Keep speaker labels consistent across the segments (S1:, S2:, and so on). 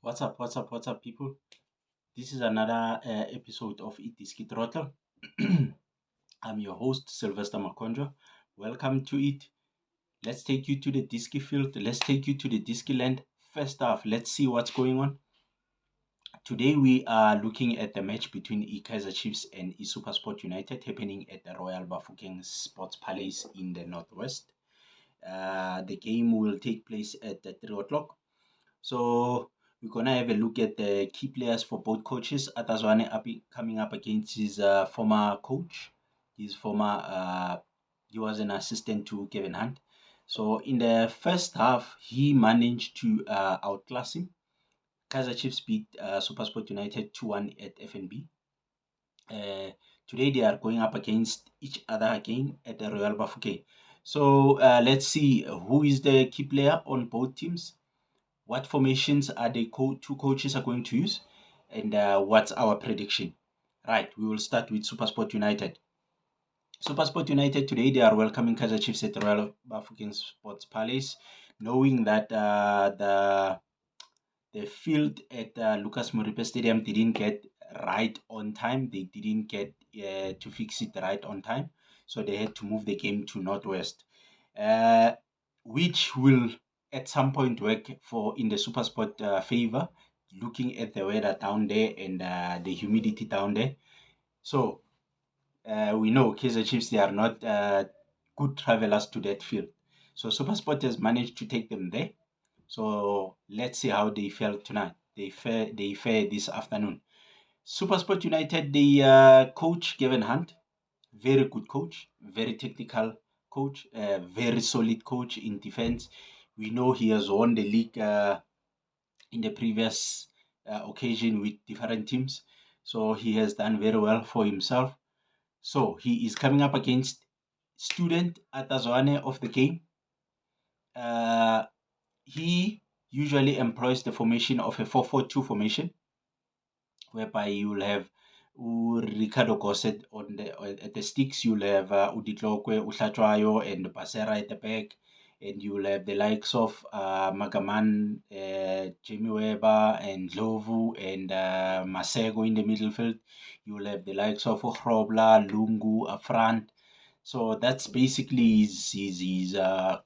S1: What's up, people? This is another episode of It Diski Throttle. I'm your host, Sylvester Makonjo. Welcome to it. Let's take you to the Diski field. Let's take you to the Diski land. First off, let's see what's going on. Today, we are looking at the match between Kaizer Chiefs and SuperSport United happening at the Royal Bafokeng Sports Palace in the Northwest. The game will take place at 3 o'clock. So we're gonna have a look at the key players for both coaches. Atazwane coming up against his former coach. He was an assistant to Kevin Hunt. So in the first half, he managed to outclass him. Kaizer Chiefs beat SuperSport United 2-1 at FNB. Uh, Today they are going up against each other again at the Royal Bafokeng. So let's see who is the key player on both teams, what formations are the two coaches are going to use, and what's our prediction. Right, we will start with SuperSport United. SuperSport United today, they are welcoming Kaizer Chiefs at the Royal Bafokeng Sports Palace, knowing that the field at Lucas Moripe Stadium didn't get right on time. They didn't get to fix it right on time, so they had to move the game to Northwest, uh, which will at some point work for in the SuperSport favor, looking at the weather down there and the humidity down there. So we know Kaizer Chiefs, they are not good travelers to that field. So SuperSport has managed to take them there. So let's see how they fare tonight. They fare this afternoon. SuperSport United, the coach Kevin Hunt, very good coach, very technical coach, very solid coach in defense. We know he has won the league in the previous occasion with different teams, so he has done very well for himself. So he is coming up against student Atazwane of the game. Uh, he usually employs the formation of a 4-4-2 formation, whereby you will have Ricardo Gosset at the sticks. You'll have Uditlokwe, Uhlatwayo, and Basera at the back, and you will have the likes of Magaman, Jamie Weber, and Lovu, and Masego in the middle field. You will have the likes of Ochrobla, Lungu up front. So that's basically his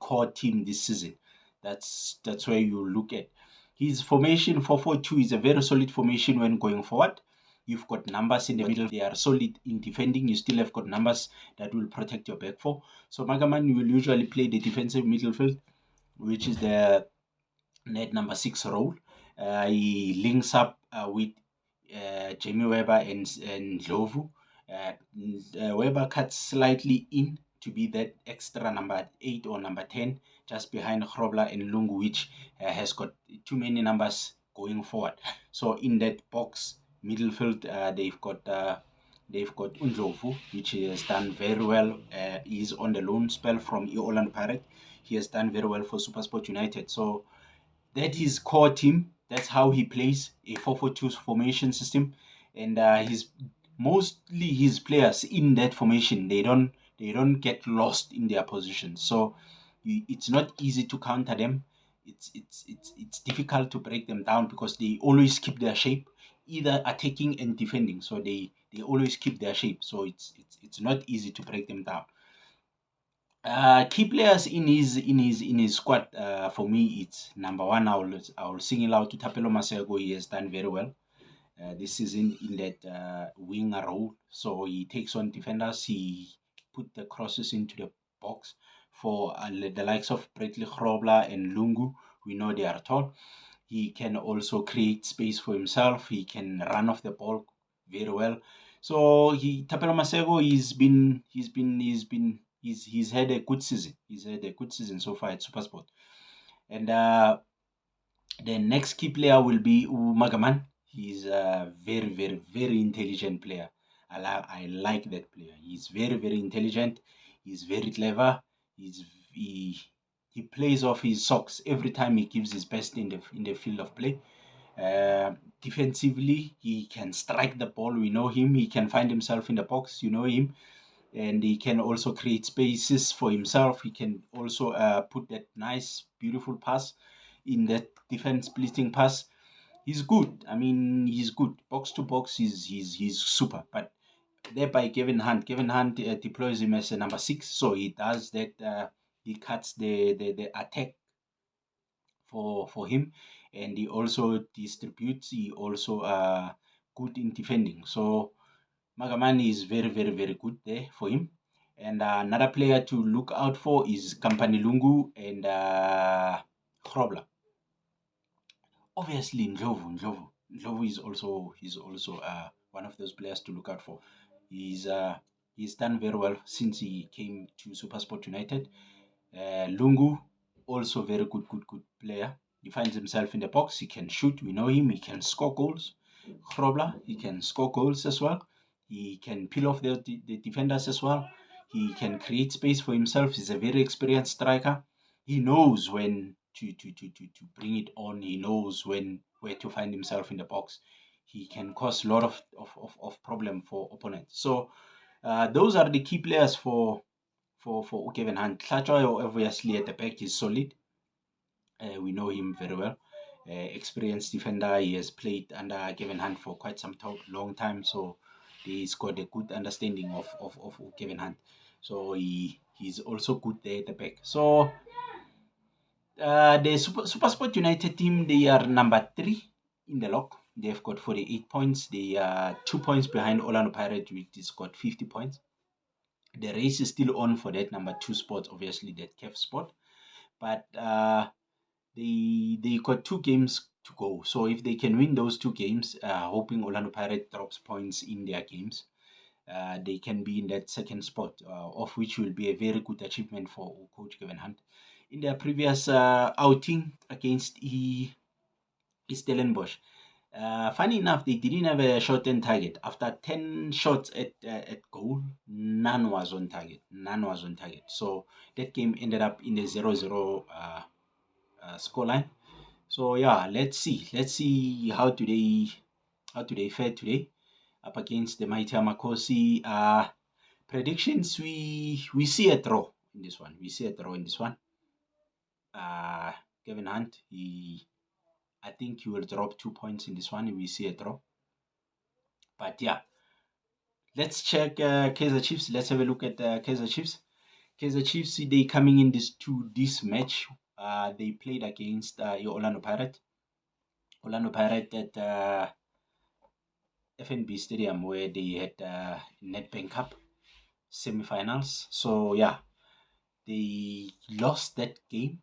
S1: core team this season. That's where you look at. His formation 4-4-2 is a very solid formation when going forward. You've got numbers in the middle, they are solid in defending. You still have got numbers that will protect your back four. So Magaman will usually play the defensive midfield, which is the net number 6 role. He links up with Jamie Weber and Lovu. Weber cuts slightly in to be that extra number 8 or number 10, just behind Hrobla and Lungu, which has got too many numbers going forward. So in that box midfield, they've got Undlovu, which he has done very well. He's on the loan spell from Orlando Pirate. He has done very well for SuperSport United. So that is core team. That's how he plays a 4-4-2 formation system, and mostly his players in that formation. They don't get lost in their positions. So it's not easy to counter them. It's difficult to break them down because they always keep their shape, either attacking and defending. So they always keep their shape. So it's not easy to break them down. Key players in his squad. For me, it's number one. I will single out to Tapelo Masego. He has done very well this season in that winger role. So he takes on defenders. He put the crosses into the box for the likes of Bradley Grobler and Lungu. We know they are tall. He can also create space for himself. He can run off the ball very well. So Tapelo Masego, he's had a good season. He's had a good season so far at SuperSport. And the next key player will be Magaman. He's a very, very, very intelligent player. I like that player. He's very, very intelligent. He's very clever. He plays off his socks every time he gives his best in the field of play. Defensively, he can strike the ball. We know him. He can find himself in the box. You know him. And he can also create spaces for himself. He can also put that nice, beautiful pass in that defense splitting pass. he's good. I mean, he's good. Box to box, he's super. But there by Kevin Hunt deploys him as a number six, so he does that. He cuts the attack for him, and he also distributes. He also good in defending. So Magamani is very good there for him. And another player to look out for is Kampani Lungu and Krobler. Obviously, Ndlovu is also one of those players to look out for. He's done very well since he came to SuperSport United. Lungu, also very good player. He finds himself in the box. He can shoot. We know him. He can score goals. Krobler, he can score goals as well. He can peel off the defenders as well. He can create space for himself. He's a very experienced striker. He knows when to bring it on. He knows when where to find himself in the box. He can cause a lot of problem for opponents. So those are the key players for Kevin Hunt. Tlachoyo, obviously, at the back is solid. We know him very well. Experienced defender. He has played under Kevin Hunt for quite some long time. So he's got a good understanding of Kevin Hunt. So he's also good there at the back. So the Super Sport United team, they are number 3 in the log. They've got 48 points. They are 2 points behind Orlando Pirates, which has got 50 points. The race is still on for that number 2 spot, obviously that CAF spot. But they got 2 games to go. So if they can win those 2 games, hoping Orlando Pirates drops points in their games, they can be in that second spot, of which will be a very good achievement for Coach Kevin Hunt. In their previous outing against Stellenbosch, funny enough, they didn't have a shot on target. After 10 shots at goal, none was on target. None was on target. So that game ended up in a 0-0 scoreline. So yeah, let's see. Let's see how do they fare today up against the mighty Amakosi. Predictions, we see a draw in this one. We see a draw in this one. Kevin Hunt, I think he will drop 2 points in this one. We see a draw. But yeah, let's check Kaizer Chiefs. Let's have a look at Kaizer Chiefs. Kaizer Chiefs, they coming in this match. They played against Orlando Pirates. Orlando Pirates at FNB Stadium, where they had Nedbank Cup semifinals. So yeah, they lost that game.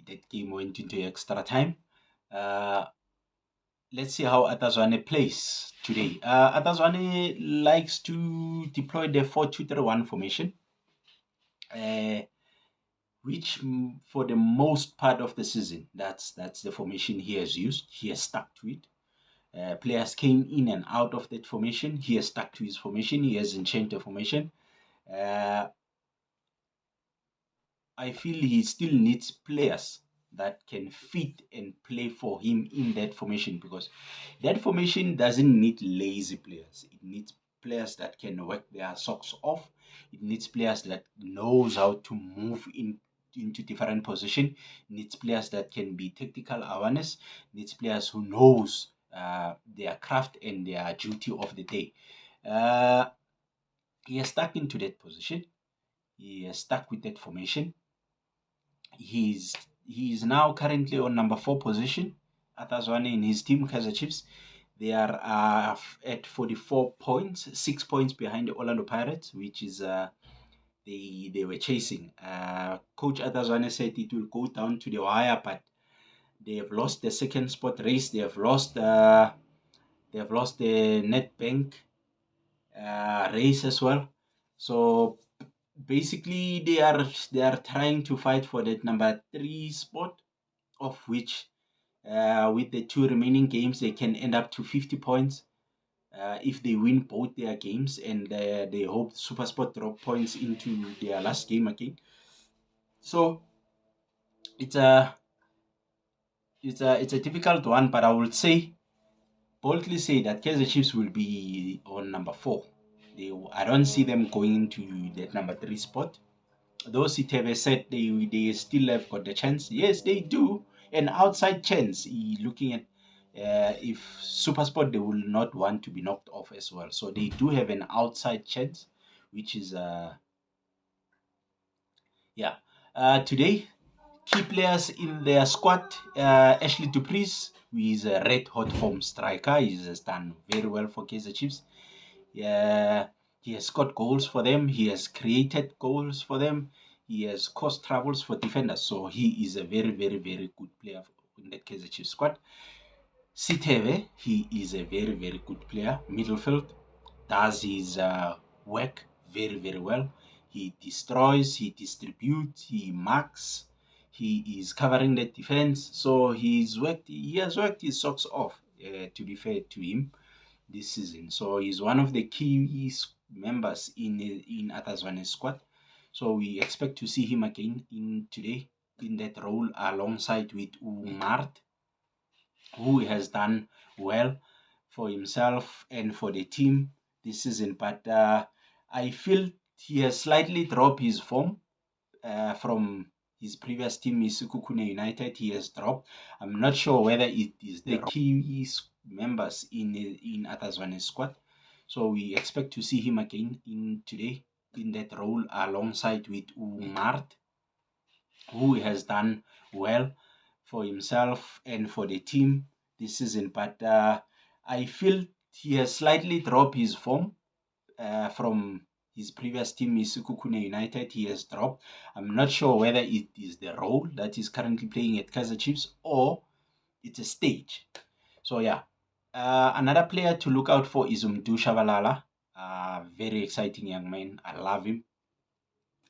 S1: That game went into extra time. Let's see how Atazwane plays today. Atazwane likes to deploy the 4-2-3-1 formation, which for the most part of the season, that's the formation he has used. He has stuck to it. Players came in and out of that formation. He has stuck to his formation. He hasn't changed the formation. I feel he still needs players that can fit and play for him in that formation, because that formation doesn't need lazy players. It needs players that can work their socks off. It needs players that knows how to move into different position. It needs players that can be tactical awareness. It needs players who knows their craft and their duty of the day. He has stuck into that position. He has stuck with that formation. He's now currently on number 4 position. Atazwane in his team, Kaizer Chiefs. They are at 44 points, 6 points behind the Orlando Pirates, which is they were chasing. Coach Atazwane said it will go down to the wire, but they have lost the second spot race. They have lost the Nedbank race as well. So basically, they are trying to fight for that number 3 spot, of which with the 2 remaining games they can end up to 50 points if they win both their games, and they hope SuperSport drop points into their last game again. So it's a difficult one, but I would boldly say that Kaizer Chiefs will be on number 4. I don't see them going to that number 3 spot. Though Sitebe said they still have got the chance. Yes, they do. An outside chance. Looking at If Supersport, they will not want to be knocked off as well. So they do have an outside chance, which is yeah. Today, key players in their squad: Ashley Dupreez, who is a red hot form striker. He's done very well for Kaizer Chiefs. Yeah, he has scored goals for them. He has created goals for them. He has caused troubles for defenders. So he is a very, very, very good player in the Kaizer Chiefs squad. Siteve, he is a very, very good player. Midfield, does his work very, very well. He destroys, he distributes, he marks, he is covering the defense. So he has worked his socks off, to be fair to him, this season. So he's one of the key members in Atazwane's squad. So we expect to see him again in today in that role alongside with Umart, who has done well for himself and for the team this season. But I feel he has slightly dropped his form from his previous team, Isukukune United. He has dropped. I'm not sure whether it is the key members in Atazwane's squad. So we expect to see him again in today in that role alongside with Umart, who has done well for himself and for the team this season. But I feel he has slightly dropped his form from his previous team, Isukukune United. He has dropped. I'm not sure whether it is the role that he's currently playing at Kaizer Chiefs or it's a stage. So yeah, another player to look out for is Umdu Shabalala. Very exciting young man. I love him.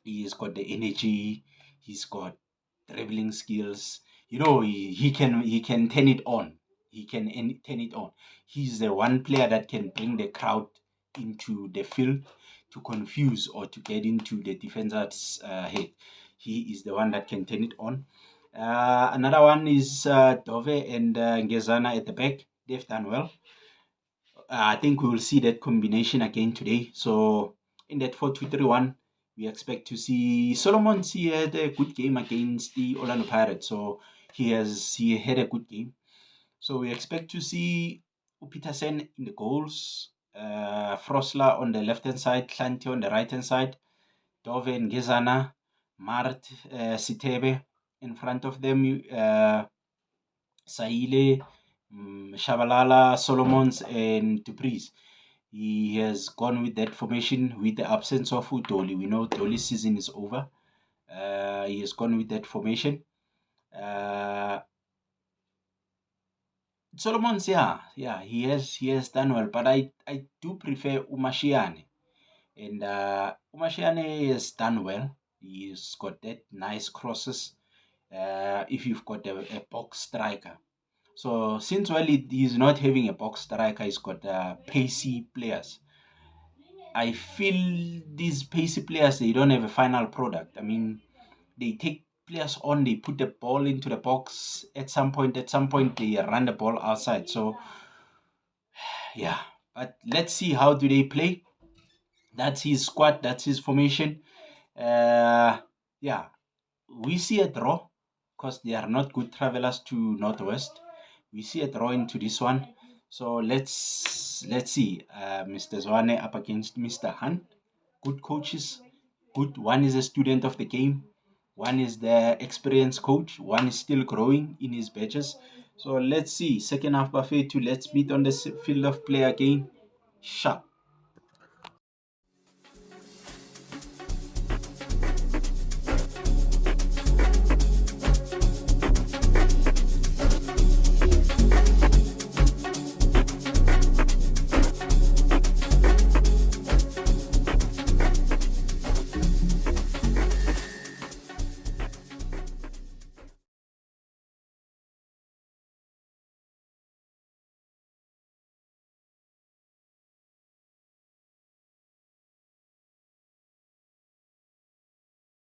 S1: He's got the energy. He's got dribbling skills. He can turn it on. He can turn it on. He's the one player that can bring the crowd into the field to confuse or to get into the defender's head. He is the one that can turn it on. Another one is Dove and Ngezana at the back. They've done well. I think we will see that combination again today. So in that 4-2-3-1, we expect to see Solomon. He had a good game against the Orlando Pirates. So he had a good game. So we expect to see Peterson in the goals, Frosler on the left hand side, Klante on the right hand side, Dove and Gezana, Mart, Sitebe in front of them, Saile, Shabalala, Solomons, and Dupreez. He has gone with that formation with the absence of Utoli. We know Utoli's season is over. He has gone with that formation. Solomons, yeah, he has done well, but I do prefer Umashiane, and Umashiane has done well. He's got that nice crosses. If you've got a box striker, so since he's not having a box striker, he's got pacey players. I feel these pacey players, they don't have a final product. I mean, they take players on, they put the ball into the box at some point. At some point, they run the ball outside. So yeah, but let's see how do they play. That's his squad. That's his formation. Yeah, we see a draw because they are not good travelers to Northwest. We see a draw into this one. So let's see. Mr. Zwane up against Mr. Hunt. Good coaches. Good. One is a student of the game. One is the experienced coach. One is still growing in his badges. So let's see. Second half buffet 2. Let's meet on the field of play again. Sharp.